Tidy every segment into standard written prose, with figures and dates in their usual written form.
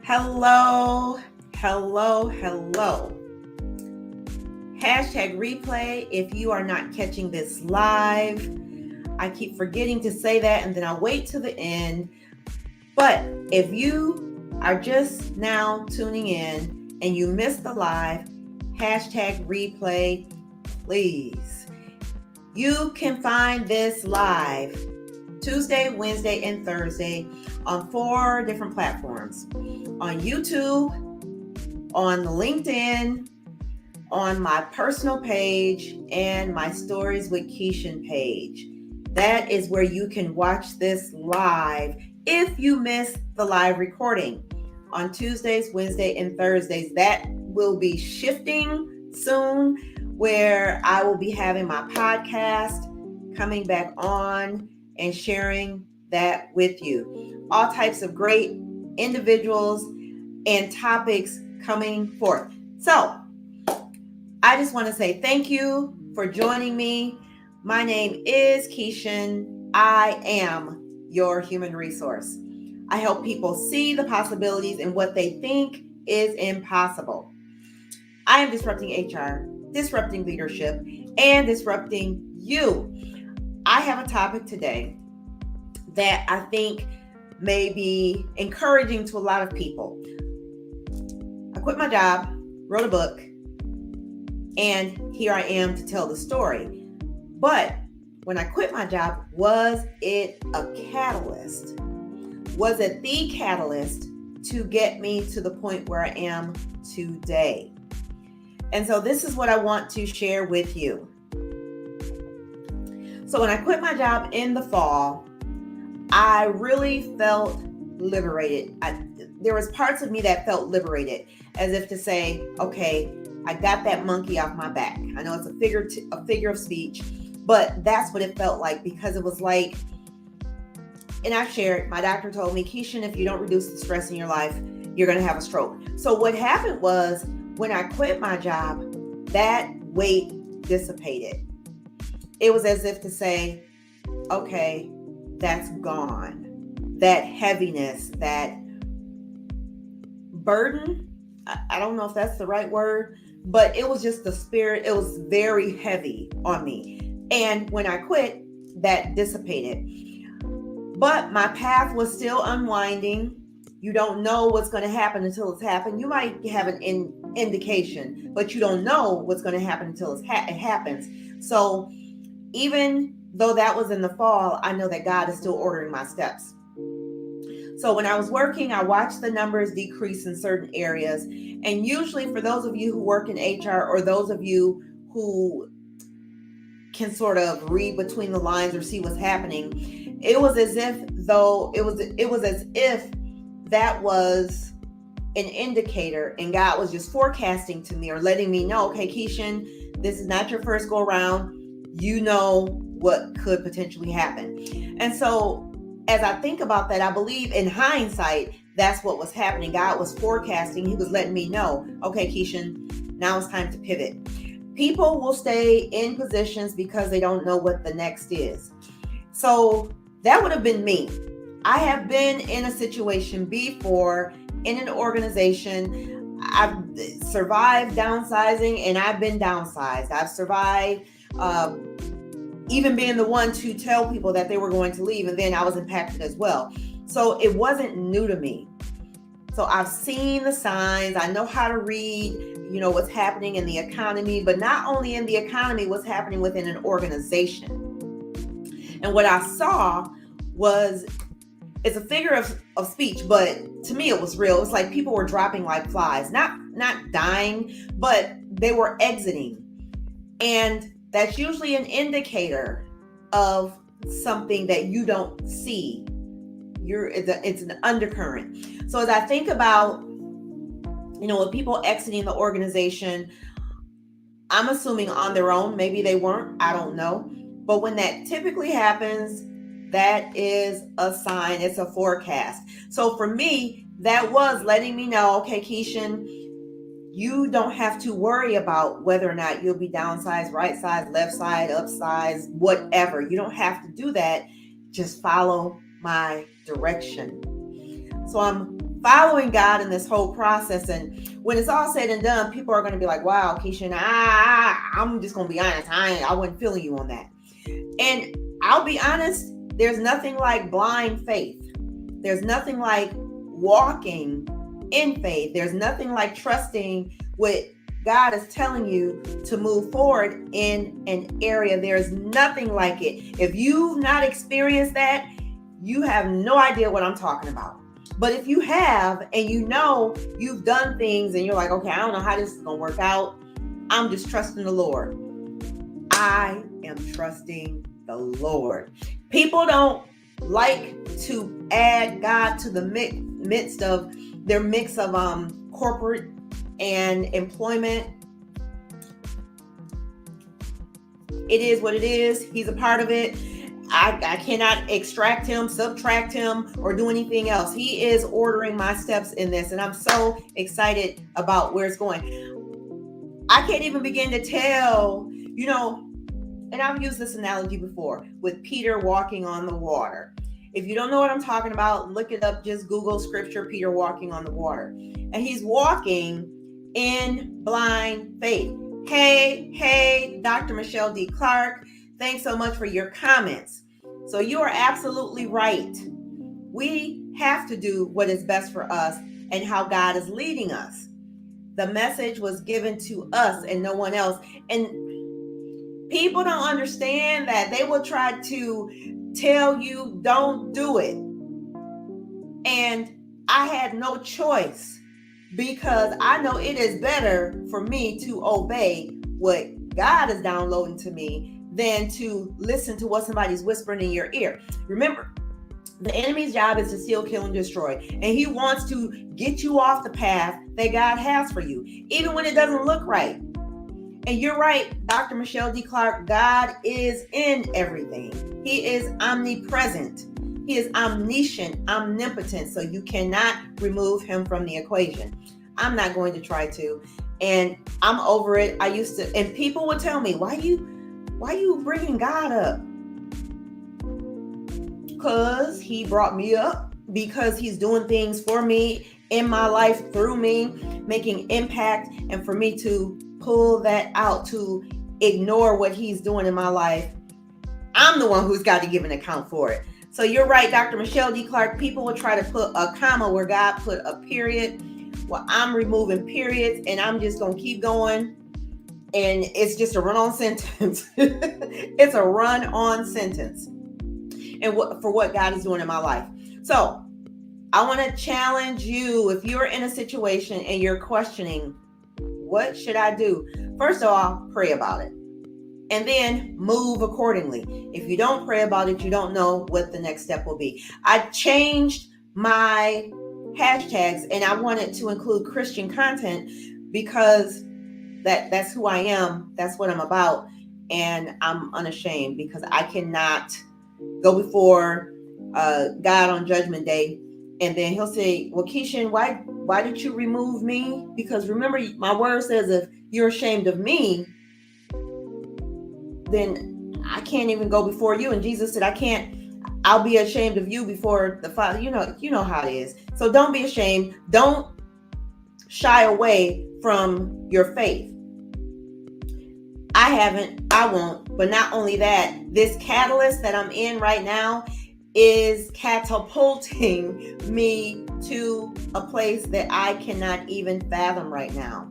Hello, hello. Hashtag replay if you are not catching this live. I keep forgetting to say that and then I wait to the end. But if you are just now tuning in and you missed the live, hashtag replay, please. You can find this live Tuesday, Wednesday, and Thursday on 4 different platforms. On YouTube, on LinkedIn, on my personal page, and my Stories with Keishan page. That is where you can watch this live if you missed the live recording. On Tuesdays, Wednesdays, and Thursdays, that will be shifting soon, where I will be having my podcast coming back on and sharing that with you. All types of great individuals and topics coming forth. So I just want to say thank you for joining me. My name is Keishan. I am your human resource. I help people see the possibilities in what they think is impossible. I am disrupting HR, disrupting leadership, and disrupting you. I have a topic today that I think may be encouraging to a lot of people. I quit my job, wrote a book, and here I am to tell the story. But when I quit my job, was it a catalyst? Was it the catalyst to get me to the point where I am today? And so this is what I want to share with you. So when I quit my job in the fall, I really felt liberated. There was parts of me that felt liberated, as if to say, okay, I got that monkey off my back. I know it's a figure of speech, but that's what it felt like, because it was like, and I shared, my doctor told me, Keishan, if you don't reduce the stress in your life, you're going to have a stroke. So what happened was, when I quit my job, that weight dissipated. It was as if to say, okay, that's gone. That heaviness, that burden, I don't know if that's the right word, but it was just the spirit. It was very heavy on me. And when I quit, that dissipated. But my path was still unwinding. You don't know what's going to happen until it's happened. You might have an indication, but you don't know what's going to happen until it happens. So even though that was in the fall, I know that God is still ordering my steps. So when I was working, I watched the numbers decrease in certain areas. And usually for those of you who work in HR, or those of you who can sort of read between the lines or see what's happening, it was as if that was an indicator, and God was just forecasting to me or letting me know, okay, Keishan, this is not your first go around. You know what could potentially happen. And so as I think about that, I believe in hindsight, that's what was happening. God was forecasting. He was letting me know, okay, Keishan, now it's time to pivot. People will stay in positions because they don't know what the next is. So that would have been me. I have been in a situation before in an organization. I've survived downsizing, and I've been downsized. I've survived even being the one to tell people that they were going to leave, and then I was impacted as well. So it wasn't new to me. So I've seen the signs. I know how to read, what's happening in the economy, but not only in the economy, what's happening within an organization. And what I saw was, it's a figure of speech, but to me it was real. It was like people were dropping like flies, not dying, but they were exiting. And that's usually an indicator of something that you don't see. It's an undercurrent. So as I think about, with people exiting the organization, I'm assuming on their own, maybe they weren't, I don't know. But when that typically happens, that is a sign, it's a forecast. So for me, that was letting me know, okay, Keishan, you don't have to worry about whether or not you'll be downsized, right side, left side, upsize, whatever. You don't have to do that. Just follow my direction. So I'm following God in this whole process. And when it's all said and done, people are going to be like, wow, Keisha, I'm just going to be honest. I wasn't feeling you on that. And I'll be honest, there's nothing like blind faith. There's nothing like walking in faith. There's nothing like trusting what God is telling you to move forward in an area. There's nothing like it. If you've not experienced that, you have no idea what I'm talking about. But if you have, and you know you've done things and you're like, okay, I don't know how this is going to work out, I'm just trusting the Lord. I am trusting the Lord. People don't like to add God to the midst of their mix of corporate and employment. It is what it is. He's a part of it. I cannot extract him, subtract him, or do anything else. He is ordering my steps in this, and I'm so excited about where it's going. I can't even begin to tell, and I've used this analogy before with Peter walking on the water. If you don't know what I'm talking about, look it up. Just Google scripture, Peter walking on the water. And he's walking in blind faith. Hey, Dr. Michelle D. Clark, thanks so much for your comments. So you are absolutely right. We have to do what is best for us and how God is leading us. The message was given to us and no one else. And people don't understand that. They will try to tell you, don't do it. And I had no choice, because I know it is better for me to obey what God is downloading to me than to listen to what somebody's whispering in your ear. Remember, the enemy's job is to steal, kill, and destroy. And he wants to get you off the path that God has for you, even when it doesn't look right. And you're right, Dr. Michelle D. Clark, God is in everything. He is omnipresent. He is omniscient, omnipotent. So you cannot remove him from the equation. I'm not going to try to. And I'm over it. I used to, and people would tell me, why you bringing God up? Because he brought me up, because he's doing things for me in my life, through me, making impact, and for me to pull that out, to ignore what he's doing in my life, I'm the one who's got to give an account for it. So you're right, Dr. Michelle D. Clark. People will try to put a comma where God put a period. Well, I'm removing periods, and I'm just going to keep going. And it's just a run-on sentence. It's a run-on sentence. And for what God is doing in my life. So I want to challenge you, if you're in a situation and you're questioning, what should I do? First of all, pray about it. And then move accordingly. If you don't pray about it, you don't know what the next step will be. I changed my hashtags, and I wanted to include Christian content because that's who I am. That's what I'm about. And I'm unashamed, because I cannot go before God on Judgment Day, and then he'll say, well, Keisha, why did you remove me? Because remember, my word says if you're ashamed of me, then I can't even go before you. And Jesus said, I'll be ashamed of you before the Father. You know how it is. So don't be ashamed. Don't shy away from your faith. I haven't, I won't. But not only that, this catalyst that I'm in right now is catapulting me to a place that I cannot even fathom right now.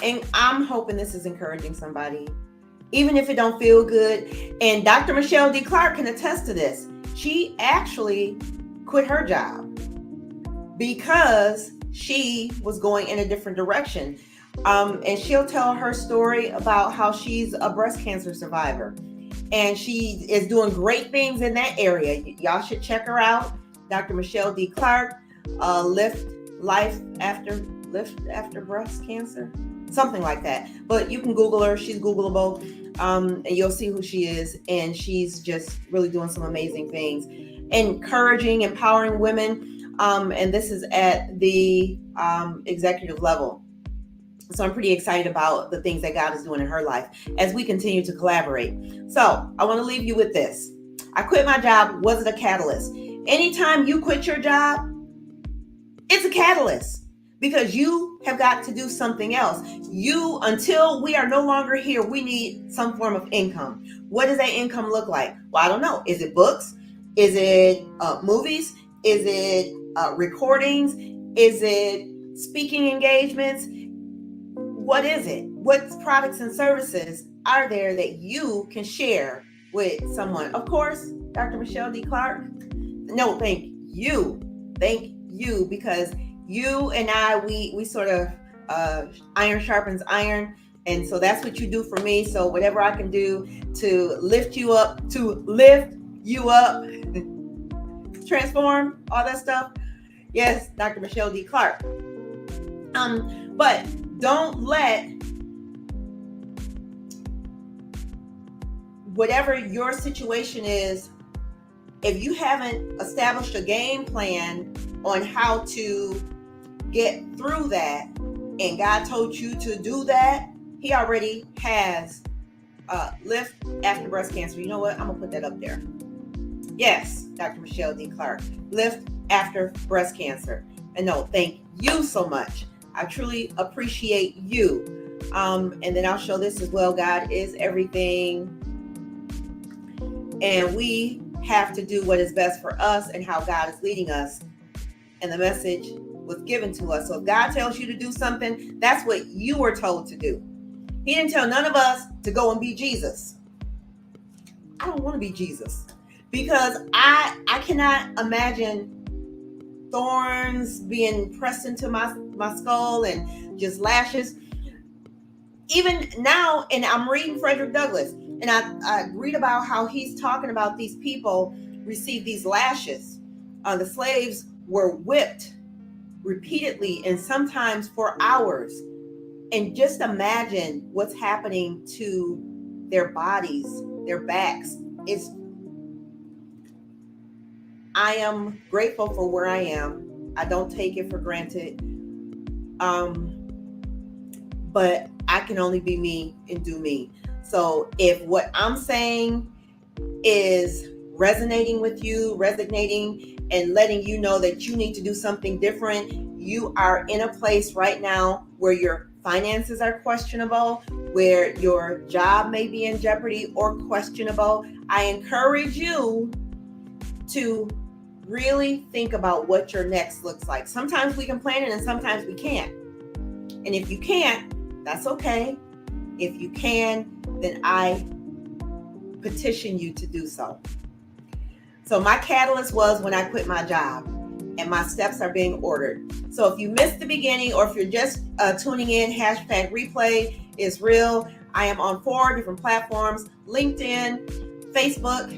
And I'm hoping this is encouraging somebody, even if it don't feel good. And Dr. Michelle D. Clark can attest to this. She actually quit her job because she was going in a different direction. And she'll tell her story about how she's a breast cancer survivor. And she is doing great things in that area. Y'all should check her out. Dr. Michelle D. Clark, life after breast cancer, something like that. But you can Google her. She's Googleable. And you'll see who she is. And she's just really doing some amazing things, encouraging, empowering women. And this is at the executive level. So I'm pretty excited about the things that God is doing in her life as we continue to collaborate. So I want to leave you with this. I quit my job. Was it a catalyst? Anytime you quit your job, It's a catalyst because you have got to do something else. Until we are no longer here, we need some form of income. What does that income look like? Well, I don't know. Is it books? Is it movies? Is it recordings? Is it speaking engagements? What is it? What products and services are there that you can share with someone? Of course, Dr. Michelle D. Clark. No, thank you. Thank you, because you and I, we sort of iron sharpens iron. And so that's what you do for me. So whatever I can do to lift you up, transform, all that stuff. Yes, Dr. Michelle D. Clark. But don't let whatever your situation is, if you haven't established a game plan on how to get through that, and God told you to do that, He already has lift after breast cancer. You know what? I'm going to put that up there. Yes, Dr. Michelle D. Clark, lift after breast cancer. And no, thank you so much. I truly appreciate you. And then I'll show this as well. God is everything. And we have to do what is best for us and how God is leading us. And the message was given to us. So if God tells you to do something, that's what you were told to do. He didn't tell none of us to go and be Jesus. I don't want to be Jesus, because I cannot imagine thorns being pressed into my skull and just lashes. Even now, and I'm reading Frederick Douglass, and I read about how he's talking about these people received these lashes. The slaves were whipped repeatedly and sometimes for hours. And just imagine what's happening to their bodies, their backs. I am grateful for where I am. I don't take it for granted. But I can only be me and do me. So if what I'm saying is resonating with you, and letting you know that you need to do something different, you are in a place right now where your finances are questionable, where your job may be in jeopardy or questionable, I encourage you to really think about what your next looks like. Sometimes we can plan it and sometimes we can't. And if you can't, that's okay. If you can, then I petition you to do so. So my catalyst was when I quit my job, and my steps are being ordered. So if you missed the beginning, or if you're just tuning in, hashtag replay is real. I am on 4 different platforms: LinkedIn, Facebook,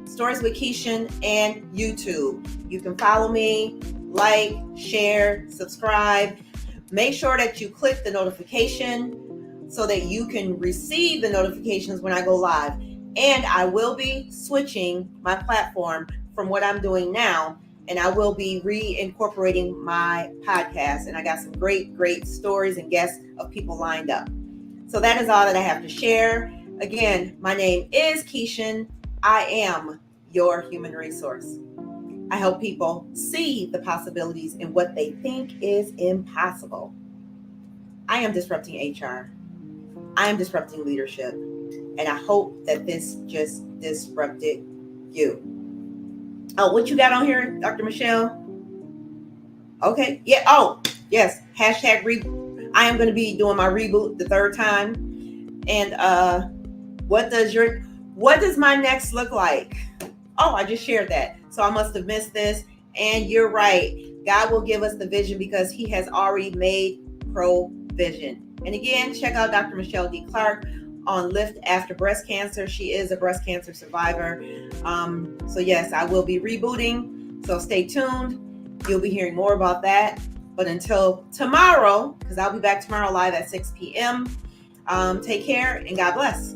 Stories with Keishan, and YouTube. You can follow me, like, share, subscribe. Make sure that you click the notification so that you can receive the notifications when I go live. And I will be switching my platform from what I'm doing now, and I will be reincorporating my podcast. And I got some great stories and guests of people lined up. So that is all that I have to share. Again, my name is Keishan. I am your human resource. I help people see the possibilities in what they think is impossible. I am disrupting HR. I am disrupting leadership. And I hope that this just disrupted you. Oh, what you got on here, Dr. Michelle? Okay. Yeah. Oh, yes. Hashtag I am going to be doing my reboot the 3rd time. And what does my next look like? Oh, I just shared that. So I must have missed this. And you're right. God will give us the vision because He has already made provision. And again, check out Dr. Michelle D. Clark on Lift After Breast Cancer. She is a breast cancer survivor. So yes, I will be rebooting. So stay tuned. You'll be hearing more about that. But until tomorrow, because I'll be back tomorrow live at 6 p.m. Take care and God bless.